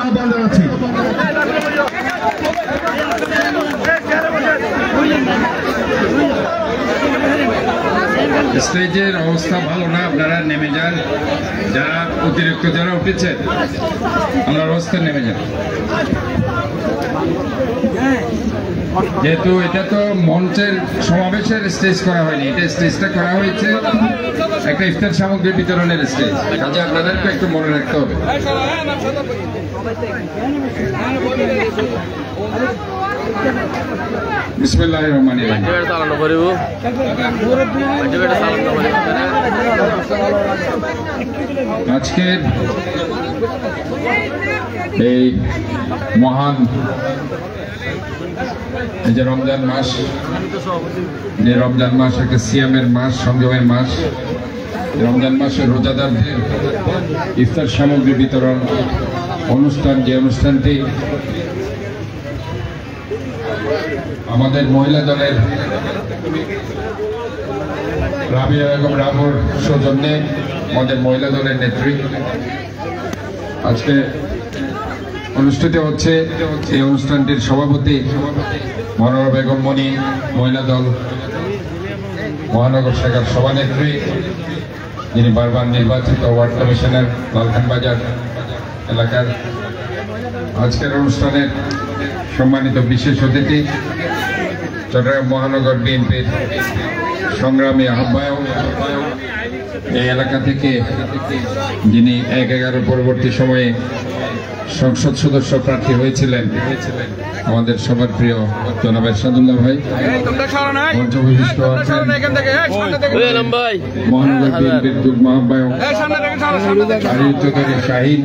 আহ্বান জানাচ্ছি। স্টেজের অবস্থা ভালো না, আপনারা নেমে যান। যারা অতিরিক্ত যারা উঠেছেন আপনার অবস্থা নেমে যান। যেহেতু এটা তো মঞ্চের সমাবেশের স্টেজ করা হয়নি, এটা স্টেজটা করা হয়েছে একটা ইফতার সামগ্রী বিতরণের স্টেজ, কাজে আপনাদেরকে একটু মনে রাখতে হবে। বিসমিল্লাহির রহমানির রহিম। আজকের এই মহান এই যে রমজান মাস, যে রমজান মাস একটা সিয়ামের মাস, সংযমের মাস, রমজান মাসে রোজাদারদের ইফতার সামগ্রী বিতরণ অনুষ্ঠান, যে অনুষ্ঠানটি আমাদের মহিলা দলের রাবিয়া বেগম রাবুর সৌজন্যে, আমাদের মহিলা দলের নেত্রী আজকে অনুষ্ঠিত হচ্ছে। এই অনুষ্ঠানটির সভাপতি মনোহরা বেগম মনি, মহিলা দল মহানগর শাখার সভানেত্রী, যিনি বারবার নির্বাচিত ওয়ার্ড কমিশনার লালখান বাজার এলাকার। আজকের অনুষ্ঠানের সম্মানিত বিশেষ অতিথি চট্টগ্রাম মহানগর বিএনপির সংগ্রামী আহ্বায়ক, এই এলাকা থেকে যিনি ১/১১ পরবর্তী সময়ে সংসদ সদস্য প্রার্থী হয়েছিলেন, আমাদের সবার প্রিয় জনাব এরশাদুল্লাহ ভাই, মঞ্চবিশিষ্ট মহানগর বিএনপির যুগ্ম আহ্বায়ক শাহিন,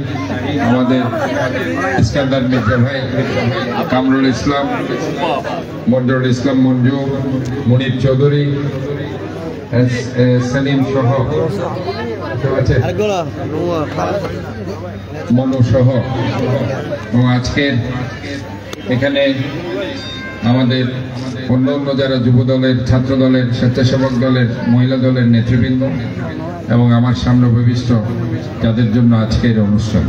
আমাদের ইস্কান্দার মির্জা ভাই, কামরুল ইসলাম, মঞ্জুরুল ইসলাম মঞ্জু, মুনির চৌধুরী, সেলিম সহ মনু সহ, এবং আজকের এখানে আমাদের অন্য অন্য যারা যুব দলের, ছাত্র দলের, স্বেচ্ছাসেবক দলের, মহিলা দলের নেতৃবৃন্দ এবং আমার সামনে উপবিষ্ট যাদের জন্য আজকের অনুষ্ঠান।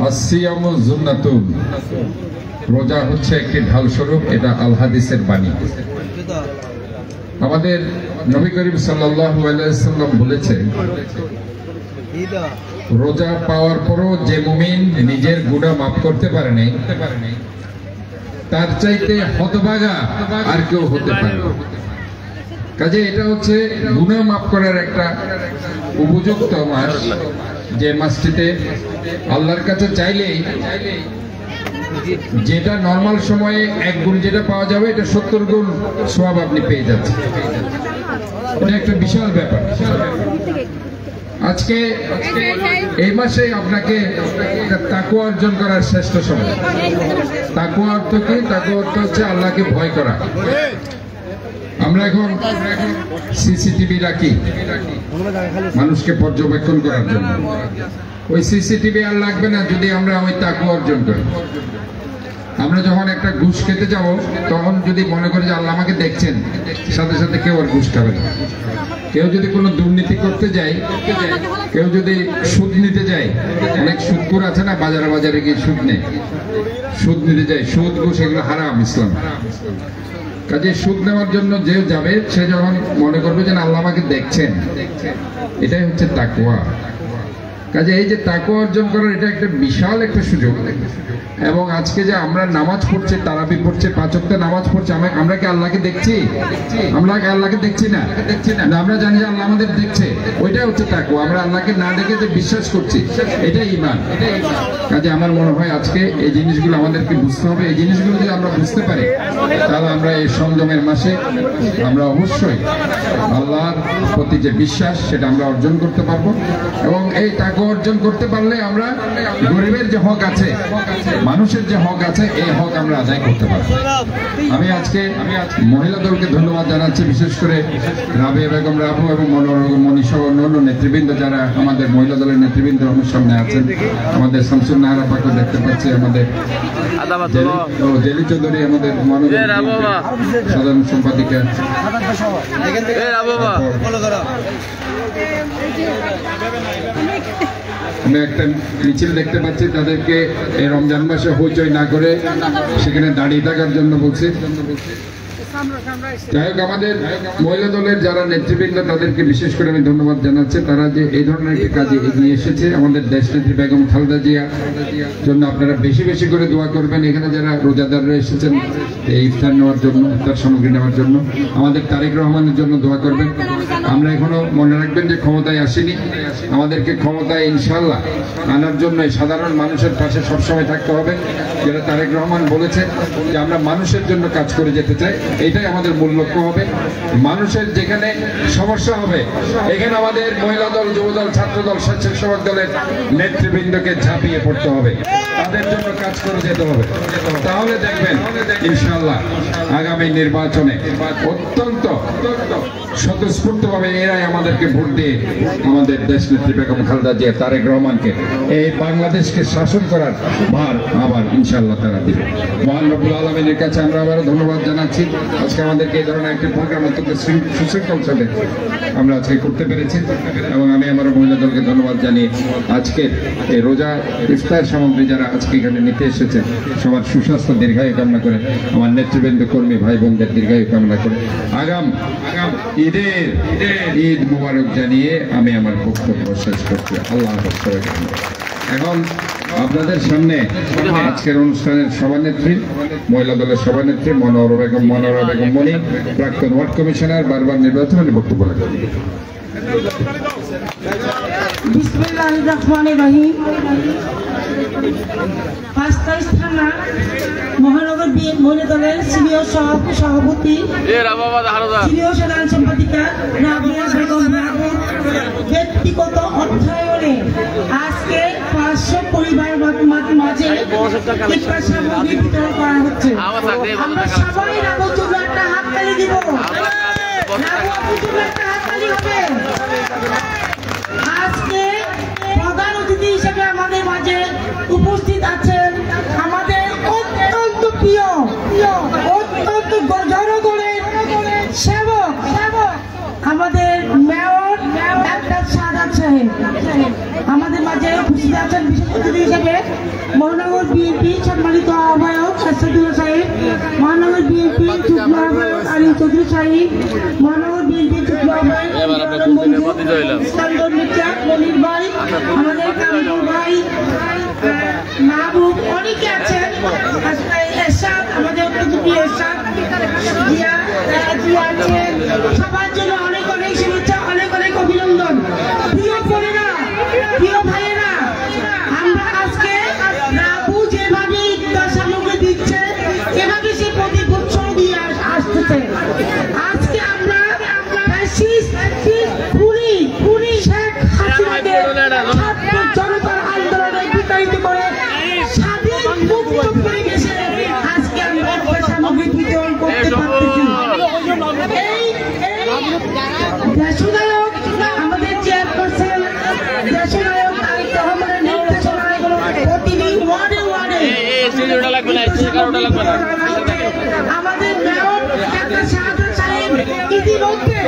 আসিয়ামু জুন্নাতুন, রোজা হচ্ছে একটি ঢাল স্বরূপ, এটা আল হাদিসের বাণী। আমাদের নবী করিম সাল্লাল্লাহু আলাইহি ওয়াসাল্লাম বলেছে, রোজা পাওয়ার পরও যে মুমিন নিজের গুনাহ মাফ করতে পারে নাই, তার চাইতে হতভাগা আর কেউ হতে পারে না। কাজে এটা হচ্ছে গুনাহ মাফ করার একটা উপযুক্ত মাস, যে মাসটিতে আল্লাহর কাছে চাইলেই যেটা নরমাল সময়ে 1 গুণ যেটা পাওয়া যাবে, এটা 70 গুণ সওয়াব আপনি পেয়ে যাচ্ছেন। এটা একটা বিশাল ব্যাপার। আজকে এই মাসে আপনাকে তাকওয়া অর্জন করার শ্রেষ্ঠ সময়। তাকওয়া অর্থ কি? তাকওয়া অর্থ হচ্ছে আল্লাহকে ভয় করা। আমরা এখন সিসিটিভি রাখি মানুষকে পর্যবেক্ষণ করার জন্য। ওই সিসিটিভি আর লাগবে না যদি আমরা ওই তাকওয়া অর্জন করি। আমরা যখন একটা ঘুষ খেতে যাব, তখন যদি মনে করি যে আল্লাহ আমাকে দেখছেন, সাথে সাথে কেউ আর ঘুষ খাবে না। কেউ যদি কোনো দুর্নীতি করতে যায়, কেউ যদি সুদ নিতে যায়, অনেক সুদখোর আছে না, বাজারে বাজারে গিয়ে সুদ নেয়, সুদ নিতে যায়, সুদ ঘুষ এগুলো হারাম ইসলাম। কাজে সুদ নেওয়ার জন্য যে যাবে, সে যখন মনে করবে যে আল্লাহ আমাকে দেখছেন, এটাই হচ্ছে তাকওয়া। কাজে এই যে তাকওয়া অর্জন করার এটা একটা বিশাল একটা সুযোগ। এবং আজকে যে আমরা নামাজ পড়ছি, তারাবি পড়ছি, 5 ওয়াক্ত নামাজ পড়ছি, আমরা কি আল্লাহকে দেখছি? আমরা কি আল্লাহকে দেখছি না? আমরা জানি যে আল্লাহ আমাদের দেখছে, ওইটাই হচ্ছে তাকওয়া। আমরা আল্লাহকে না দেখে যে বিশ্বাস করছি, এটাই ঈমান। কাজে আমার মনে হয় আজকে এই জিনিসগুলো আমাদেরকে বুঝতে হবে। এই জিনিসগুলো যদি আমরা বুঝতে পারি, তাহলে আমরা এই সংযমের মাসে আমরা অবশ্যই আল্লাহর প্রতি যে বিশ্বাস, সেটা আমরা অর্জন করতে পারবো। এবং এই তাকওয়া অর্জন করতে পারলে আমরা গরিবের যে হক আছে, মানুষের যে হক আছে, এই হক আমরা আদায় করতে পারবো। আমি আজকে মহিলা দলকে ধন্যবাদ জানাচ্ছি, বিশেষ করে রাবিয়া বেগম রাবু এবং মনি সহ অন্যান্য নেতৃবৃন্দ যারা আমাদের মহিলা দলের নেতৃবৃন্দ আমার সামনে আছেন। আমাদের শামসুন নাহার আপাকে দেখতে পাচ্ছি, আমাদের জেলি চৌধুরী, আমাদের সাধারণ সম্পাদিকা, আমি একটা মিছিল দেখতে পাচ্ছি, তাদেরকে এই রমজান মাসে হইচই না করে সেখানে দাঁড়িয়ে থাকার জন্য বলছি। যাই হোক, আমাদের মহিলা দলের যারা নেতৃবৃন্দ তাদেরকে বিশেষ করে আমি ধন্যবাদ জানাচ্ছি। তারা যে এই ধরনের একটি কাজে এগিয়ে এসেছে, আমাদের দেশনেত্রী বেগম খালেদা জিয়া জন্য আপনারা বেশি বেশি করে দোয়া করবেন। এখানে যারা রোজাদাররা এসেছেন এই ইফতার নেওয়ার জন্য, ইফতার সামগ্রী নেওয়ার জন্য, আমাদের তারেক রহমানের জন্য দোয়া করবেন। আমরা এখনো মনে রাখবেন যে ক্ষমতায় আসিনি, আমাদেরকে ক্ষমতায় ইনশাল্লাহ আনার জন্য সাধারণ মানুষের পাশে সবসময় থাকতে হবে। যেটা তারেক রহমান বলেছেন যে আমরা মানুষের জন্য কাজ করে যেতে চাই, এটাই আমাদের মূল লক্ষ্য হবে। মানুষের যেখানে সমস্যা হবে এখানে আমাদের মহিলা দল, যুব দল, ছাত্র দল, স্বেচ্ছাসেবক দলের নেতৃবৃন্দকে ঝাঁপিয়ে পড়তে হবে, তাদের জন্য কাজ করে যেতে হবে। তাহলে দেখবেন ইনশাআল্লাহ আগামী নির্বাচনে অত্যন্ত স্বতঃস্ফূর্তভাবে এরাই আমাদেরকে ভোট দিয়ে আমাদের দেশনেত্রী বেগম খালেদা জিয়া, তারেক রহমানকে এই বাংলাদেশকে শাসন করার ভার আবার ইনশাআল্লাহ তারা দিবে। মহান রব্বুল আলামিনের কাছে আমরা আবারও ধন্যবাদ জানাচ্ছি। আজকে আমাদেরকে এই ধরনের একটি প্রোগ্রাম অত্যন্ত সুশৃঙ্খল সাথে আমরা আজকে করতে পেরেছি, এবং আমি আমার মহিলা দলকে ধন্যবাদ জানিয়ে আজকের এই রোজা ইফতার সামগ্রী যারা আজকে এখানে নিতে এসেছে সবার সুস্বাস্থ্য দীর্ঘায়ু কামনা করে, আমার নেতৃবৃন্দ কর্মী ভাই বোনদের দীর্ঘায়ু কামনা করে আগাম ঈদ মুবারক জানিয়ে আমি আমার বক্তব্য শেষ করছি। আল্লাহ হাফেজ। এখন আপনাদের সামনে আজকের অনুষ্ঠানের সভানেত্রী, মহিলা দলের সভানেত্রী মনোহরা বেগম মনি, প্রাক্তন ওয়ার্ড কমিশনার, বারবার নির্বাচনের বক্তব্য রাখবেন। বিসমিল্লাহির রহমানির রহিম। পাঁচতাইশ থানা মহানগর মহিলা দলের সিনিয়র সভাপতি, সিনিয়র সাধারণ সম্পাদিকা রাবিয়া বেগম রাবুর ব্যক্তিগত অর্থায়নে আজকে 500 পরিবার মাঝে ইফতার সামগ্রী বিতরণ করা হচ্ছে। আমরা সবাই রাবুর জন্য একটা হাততালি দিব। রাবুর জন্য একটা হাততালি হবে। আজকে প্রধান অতিথি হিসেবে আমাদের মাঝে উপস্থিত আছেন আমাদের অত্যন্ত প্রিয়, অত্যন্ত জনগণের সেবক, আমাদের মেয়র ডাক্তার সাদাত সাহেব আমাদের মাঝে উপস্থিত আছেন। বিশেষ অতিথি হিসেবে মহানগর বিএনপি সম্মানিত আহ্বায়ক আসাদুল্লাহ সাহেব, মহানগর বিএনপি যুগ্ম আহ্বায়ক আলী চৌধুরী সাহেব, মহানগর বিএনপি যুগ্ম আহ্বায়ক মনির ভাই, আমাদের কামরুল ভাই, মাহবুব, অনেকে আছেন। এরশাদ, আমাদের অত্যন্ত প্রিয় এরশাদ, জিয়া আছেন। সবার জন্য অনেক অনেক শুভেচ্ছা, অনেক অনেক অভিনন্দন। প্রিয় বোনেরা, প্রিয় ভাইয়েরা, আমরা আজকে রাবু যেভাবে ইফতার সামগ্রী দিচ্ছে এভাবে সে প্রতি বছর দিয়ে আসতেছে। আজকে আমরা শেখ হাসিনাকে ছাত্র জনতার আন্দোলনে বিতাড়িত করে স্বাধীন মুক্ত পরিবেশে আজকে আমরা ইফতার সামগ্রী বিতরণ করতে পারতেছি। দেশনায়ক আমাদের চেয়ারপারসন, দেশনায়ক তারেক রহমানের নির্দেশনায় প্রতিটি ওয়ার্ডে আমাদের মেয়র ডাক্তার সাদাত সাহেব ইতিমধ্যে